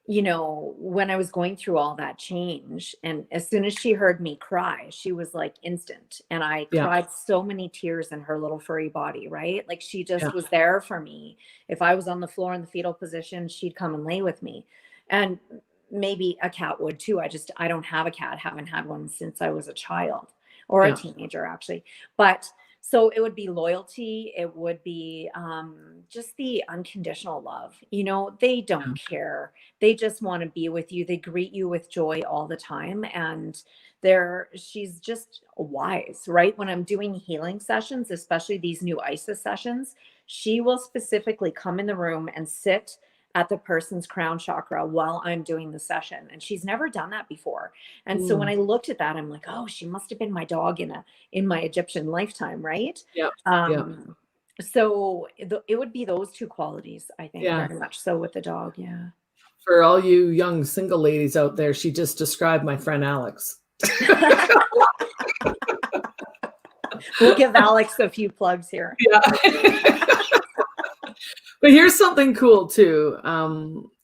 when I was going through all that change, and as soon as she heard me cry, she was like instant. And I cried so many tears in her little furry body, right? Like she just was there for me. If I was on the floor in the fetal position, she'd come and lay with me. And maybe a cat would too. I don't have a cat, haven't had one since I was a child. Or a teenager, actually. But so it would be loyalty. It would be just the unconditional love. They don't care. They just want to be with you. They greet you with joy all the time. And she's just wise, right? When I'm doing healing sessions, especially these new ISIS sessions, she will specifically come in the room and sit at the person's crown chakra while I'm doing the session. And she's never done that before. And so when I looked at that, I'm like, oh, she must have been my dog in my Egyptian lifetime, right? Yeah. So it would be those two qualities, I think, very much so with the dog. Yeah. For all you young single ladies out there, she just described my friend Alex. We'll give Alex a few plugs here. Yeah. But here's something cool too.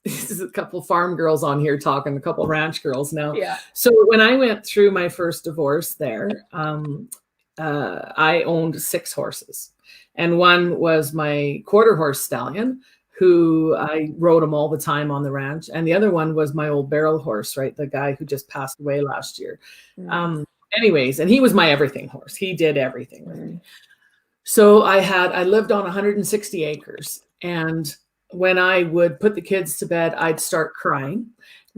This is a couple farm girls on here talking, a couple ranch girls now. Yeah. So when I went through my first divorce there, I owned 6 horses. And one was my quarter horse stallion, who I rode him all the time on the ranch. And the other one was my old barrel horse, right? The guy who just passed away last year. Anyways, and he was my everything horse. He did everything with me. So I lived on 160 acres. And when I would put the kids to bed, I'd start crying.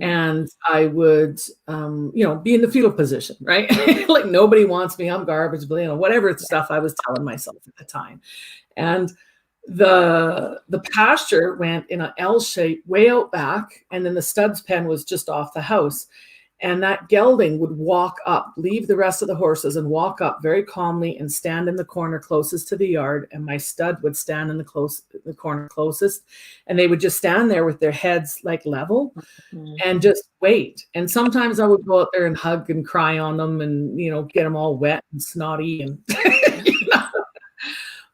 And I would, be in the fetal position, right? Like nobody wants me. I'm garbage, whatever stuff I was telling myself at the time. And the pasture went in an L shape way out back. And then the studs pen was just off the house. And that gelding would walk up, leave the rest of the horses and walk up very calmly and stand in the corner closest to the yard. And my stud would stand in the corner closest. And they would just stand there with their heads like level and just wait. And sometimes I would go out there and hug and cry on them and, get them all wet and snotty. And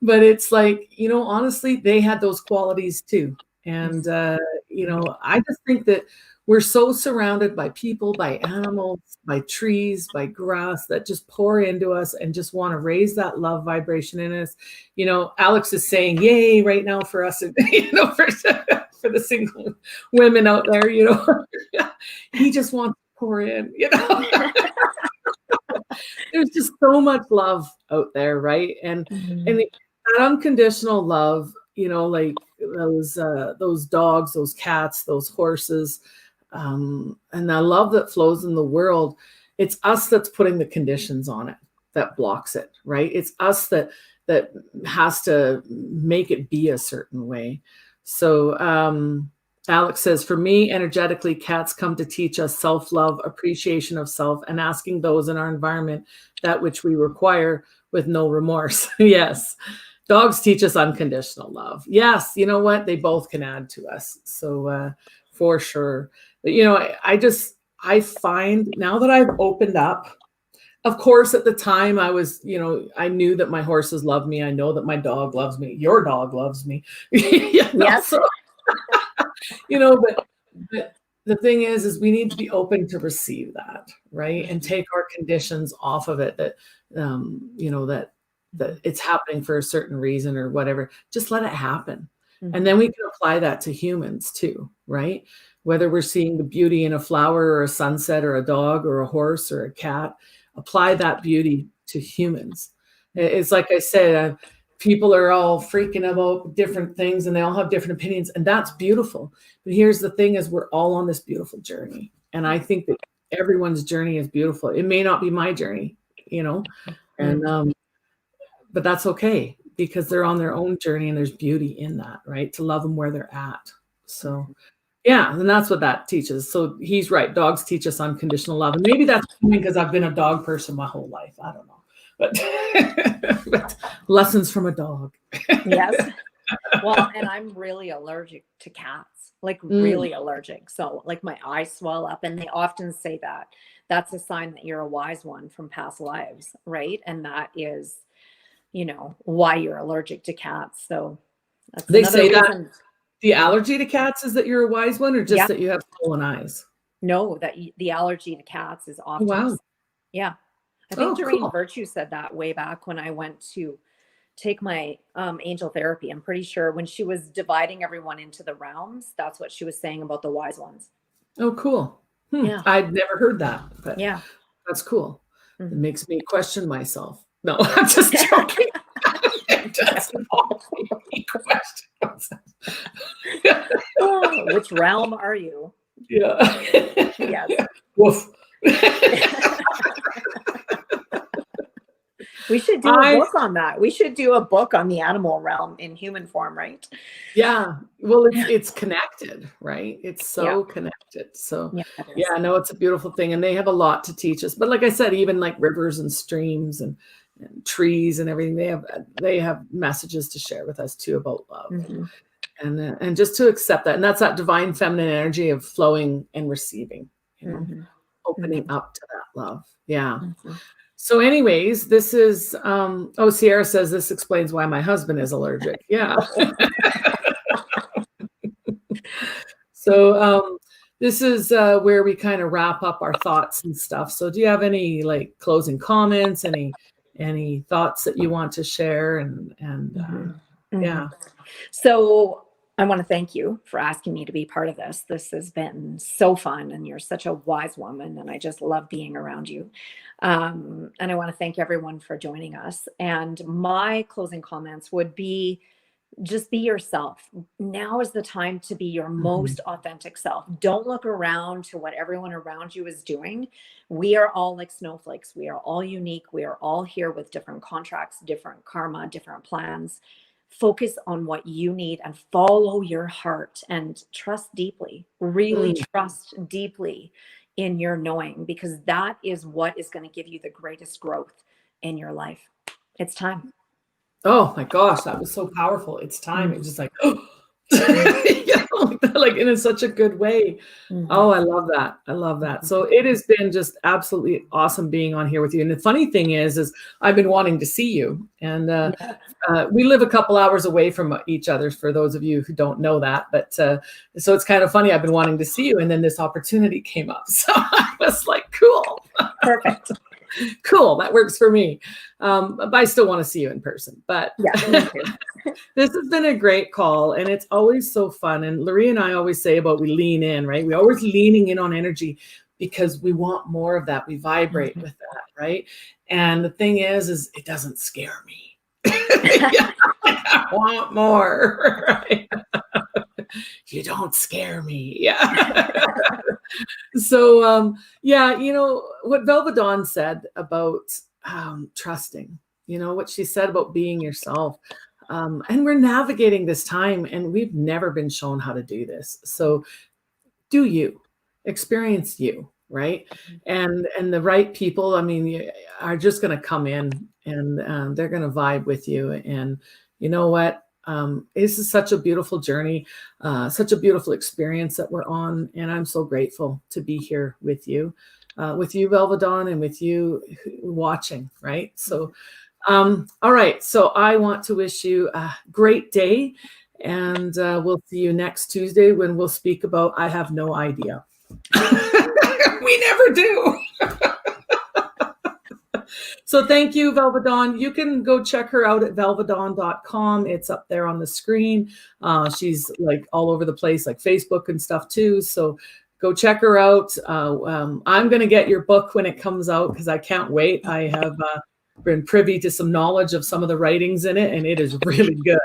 But it's like, honestly, they had those qualities too. And, I just think that we're so surrounded by people, by animals, by trees, by grass that just pour into us and just want to raise that love vibration in us. Alex is saying, yay, right now for us, for the single women out there, he just wants to pour in, There's just so much love out there, right? And that unconditional love, like those dogs, those cats, those horses, and the love that flows in the world, it's us that's putting the conditions on it that blocks it, right? It's us that has to make it be a certain way. So Alex says, for me, energetically, cats come to teach us self-love, appreciation of self, and asking those in our environment that which we require with no remorse. Yes. Dogs teach us unconditional love. Yes. You know what? They both can add to us. So for sure. But, I find now that I've opened up, of course, at the time I was, I knew that my horses love me. I know that my dog loves me. Your dog loves me. Yes. So, but the thing is we need to be open to receive that, right? And take our conditions off of it that it's happening for a certain reason or whatever. Just let it happen. And then we can apply that to humans too, right? Whether we're seeing the beauty in a flower or a sunset or a dog or a horse or a cat, apply that beauty to humans. It's like I said, people are all freaking about different things and they all have different opinions, and that's beautiful. But here's the thing is we're all on this beautiful journey. And I think that everyone's journey is beautiful. It may not be my journey, and but that's okay because they're on their own journey and there's beauty in that, right? To love them where they're at. So yeah, and that's what that teaches. So he's right. Dogs teach us unconditional love. And maybe that's because I've been a dog person my whole life. I don't know. But lessons from a dog. Yes. Well, and I'm really allergic to cats, like really allergic. So like my eyes swell up, and they often say that that's a sign that you're a wise one from past lives, right? And that is, why you're allergic to cats. So that's they say reason. That the allergy to cats is that you're a wise one, or just that you have swollen eyes? No, that the allergy to cats is often. Wow. Yeah. I think Doreen Virtue said that way back when I went to take my angel therapy. I'm pretty sure when she was dividing everyone into the realms, that's what she was saying about the wise ones. Oh, cool. Yeah. I'd never heard that, but yeah, that's cool. It makes me question myself. No, I'm just joking. It doesn't make me question myself. Oh, which realm are you? Yeah. Yes. Woof. We should do a book on that. We should do a book on the animal realm in human form, right? Yeah. Well, it's connected, right? It's so connected. So yeah, no, it's a beautiful thing. And they have a lot to teach us. But like I said, even like rivers and streams and trees and everything, they have messages to share with us too about love. And just to accept that. And that's that divine feminine energy of flowing and receiving, you know, opening up to that love. Yeah. So anyways, this is, Sierra says this explains why my husband is allergic. Yeah. So this is where we kind of wrap up our thoughts and stuff. So do you have any like closing comments, any thoughts that you want to share? Yeah. So I want to thank you for asking me to be part of this. This has been so fun, and you're such a wise woman, and I just love being around you. And I want to thank everyone for joining us. And my closing comments would be, just be yourself. Now is the time to be your most authentic self. Don't look around to what everyone around you is doing. We are all like snowflakes. We are all unique. We are all here with different contracts, different karma, different plans. Focus on what you need and follow your heart and trust deeply. Really trust deeply in your knowing, because that is what is going to give you the greatest growth in your life. It's time. Oh my gosh, that was so powerful. It's time. It's just like, yeah, like in such a good way. Oh, I love that. I love that. So it has been just absolutely awesome being on here with you. And the funny thing is I've been wanting to see you. And we live a couple hours away from each other, for those of you who don't know that. But so it's kind of funny. I've been wanting to see you. And then this opportunity came up. So I was like, cool. Perfect. Cool. That works for me. But I still want to see you in person. But this has been a great call, and it's always so fun. And Loree and I always say about we lean in, right? We always leaning in on energy because we want more of that. We vibrate with that, right? And the thing is it doesn't scare me. I want more, right? You don't scare me. Yeah. So, you know, what Velva Dawn said about trusting, you know, what she said about being yourself. And we're navigating this time, and we've never been shown how to do this. So do you experience you, right? And the right people, I mean, are just going to come in, and they're going to vibe with you. And you know what? This is such a beautiful journey, such a beautiful experience that we're on. And I'm so grateful to be here with you, Velva Dawn, and with you watching, right? So, all right. So I want to wish you a great day, and we'll see you next Tuesday when we'll speak about I have no idea. We never do. So thank you, Velva Dawn. You can go check her out at velvadawn.com. It's up there on the screen. She's like all over the place, like Facebook and stuff too. So go check her out. I'm going to get your book when it comes out, because I can't wait. I have been privy to some knowledge of some of the writings in it, and it is really good.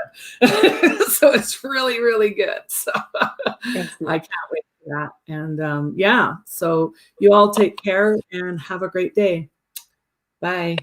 So it's really, really good. So I can't wait for that. And so you all take care and have a great day. Bye.